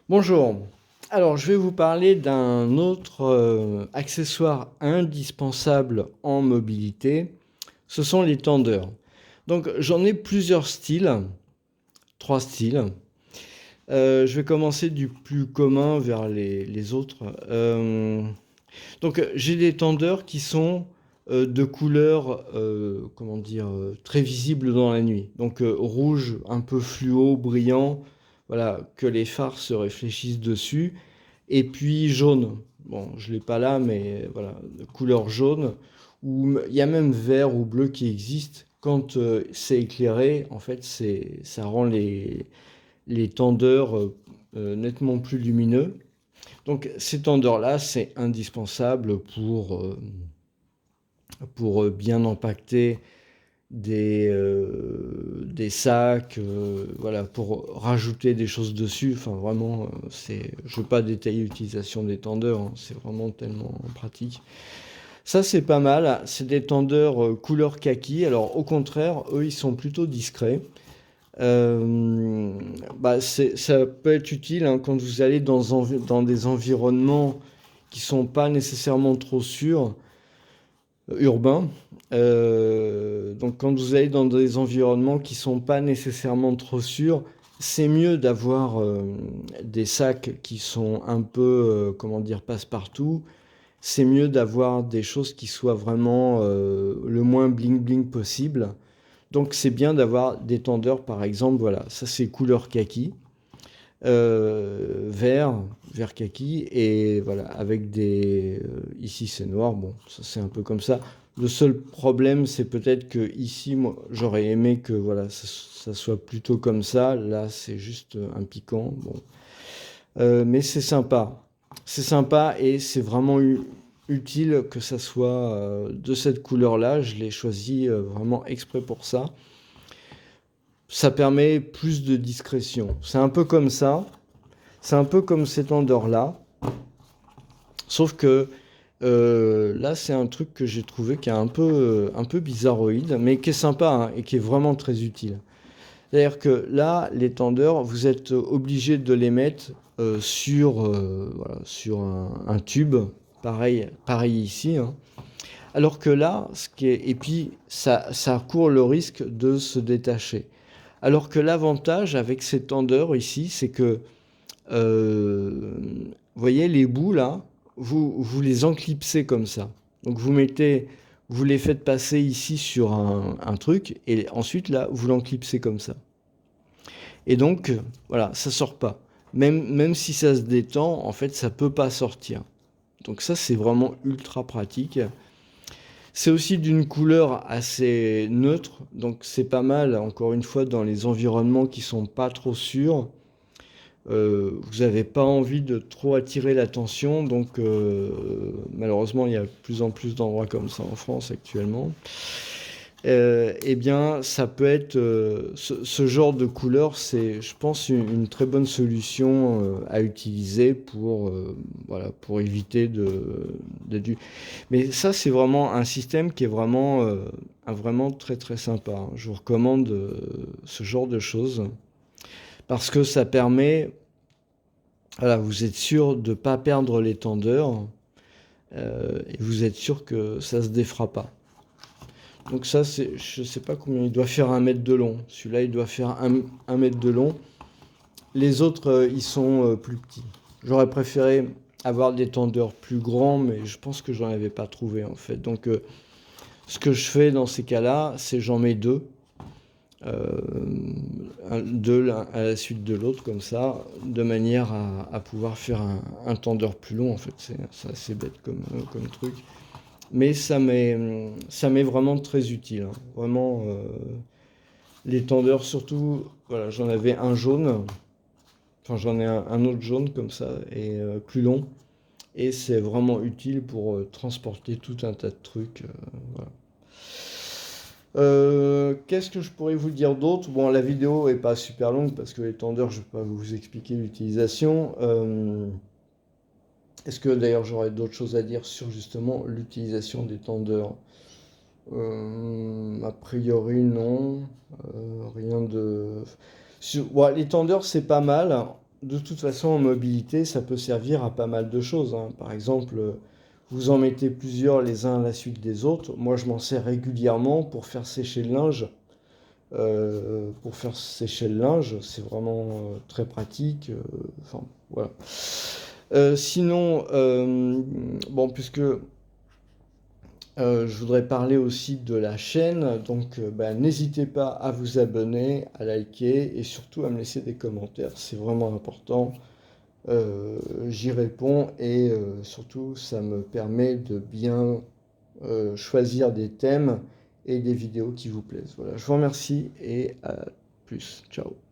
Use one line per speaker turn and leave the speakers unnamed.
Bonjour. Alors, je vais vous parler d'un autre accessoire indispensable en mobilité. Ce sont les tendeurs. Donc, j'en ai plusieurs styles, trois styles. Je vais commencer du plus commun vers les autres. Donc, j'ai des tendeurs qui sont de couleur, comment dire, très visible dans la nuit. Donc, rouge, un peu fluo, brillant, voilà, que les phares se réfléchissent dessus. Et puis jaune. Bon, je ne l'ai pas là, mais voilà, de couleur jaune. Ou il y a même vert ou bleu qui existe. Quand c'est éclairé, en fait, ça rend les tendeurs nettement plus lumineux. Donc ces tendeurs-là, c'est indispensable pour bien empacter des sacs, voilà, pour rajouter des choses dessus. Enfin, vraiment, je ne veux pas détailler l'utilisation des tendeurs, hein, c'est vraiment tellement pratique. Ça, c'est pas mal. C'est des tendeurs couleur kaki. Alors, au contraire, eux, ils sont plutôt discrets. Euh, Ça peut être utile hein, quand vous allez dans des environnements qui sont pas nécessairement trop sûrs, urbains. Donc quand vous allez dans des environnements qui sont pas nécessairement trop sûrs, c'est mieux d'avoir des sacs qui sont un peu, comment dire, passe-partout. C'est mieux d'avoir des choses qui soient vraiment le moins bling-bling possible. Donc c'est bien d'avoir des tendeurs, par exemple, voilà, ça c'est couleur kaki, vert, vert kaki, et voilà, avec ici c'est noir, bon, ça c'est un peu comme ça. Le seul problème, c'est peut-être que ici, moi, j'aurais aimé que voilà, ça soit plutôt comme ça. Là, c'est juste un piquant. Bon, mais c'est sympa. C'est sympa et c'est vraiment utile que ça soit de cette couleur-là. Je l'ai choisi vraiment exprès pour ça. Ça permet plus de discrétion. C'est un peu comme ça. C'est un peu comme cet tendeur-là. Sauf que là, c'est un truc que j'ai trouvé qui est un peu bizarroïde, mais qui est sympa hein, et qui est vraiment très utile. C'est-à-dire que là, les tendeurs, vous êtes obligé de les mettre voilà, sur un tube, pareil ici. Hein. Alors que là, et puis ça court le risque de se détacher. Alors que l'avantage avec ces tendeurs ici, c'est que vous voyez les bouts là, vous les enclipsez comme ça. Donc vous les faites passer ici sur un truc et ensuite là, vous l'enclipsez comme ça. Et donc, voilà, ça sort pas. Même si ça se détend, en fait, ça peut pas sortir. Donc ça, c'est vraiment ultra pratique. C'est aussi d'une couleur assez neutre, donc c'est pas mal, encore une fois, dans les environnements qui sont pas trop sûrs. Vous n'avez pas envie de trop attirer l'attention, donc malheureusement il y a de plus en plus d'endroits comme ça en France actuellement. Eh bien, ça peut être ce genre de couleur, c'est, je pense, une très bonne solution à utiliser voilà, pour éviter de. Mais ça, c'est vraiment un système qui est vraiment très très sympa. Hein. Je vous recommande ce genre de choses parce que ça permet, voilà, vous êtes sûr de ne pas perdre les tendeurs et vous êtes sûr que ça ne se défera pas. Donc ça, je ne sais pas combien, il doit faire 1 mètre de long. Celui-là, il doit faire 1 mètre de long. Les autres, ils sont plus petits. J'aurais préféré avoir des tendeurs plus grands, mais je pense que j'en avais pas trouvé en fait. Donc ce que je fais dans ces cas-là, c'est j'en mets deux. Deux l'un à la suite de l'autre comme ça, de manière à pouvoir faire un tendeur plus long en fait. C'est assez bête comme truc. Mais ça m'est vraiment très utile. Hein. Vraiment, les tendeurs, surtout, voilà, j'en avais un jaune, enfin j'en ai un autre jaune comme ça, et plus long. Et c'est vraiment utile pour transporter tout un tas de trucs. Voilà. Qu'est-ce que je pourrais vous dire d'autre? Bon, la vidéo est pas super longue parce que les tendeurs, je ne vais pas vous expliquer l'utilisation. Est-ce que d'ailleurs j'aurais d'autres choses à dire sur justement l'utilisation des tendeurs? A priori, non. Rien de. Ouais, les tendeurs, c'est pas mal. de toute façon, en mobilité, ça peut servir à pas mal de choses, hein. Par exemple, vous en mettez plusieurs les uns à la suite des autres. Moi, je m'en sers régulièrement pour faire sécher le linge. Pour faire sécher le linge, c'est vraiment très pratique. Enfin, voilà. Sinon, bon, puisque je voudrais parler aussi de la chaîne, donc bah, n'hésitez pas à vous abonner, à liker et surtout à me laisser des commentaires, c'est vraiment important. J'y réponds et surtout ça me permet de bien choisir des thèmes et des vidéos qui vous plaisent. Voilà, je vous remercie et à plus. Ciao.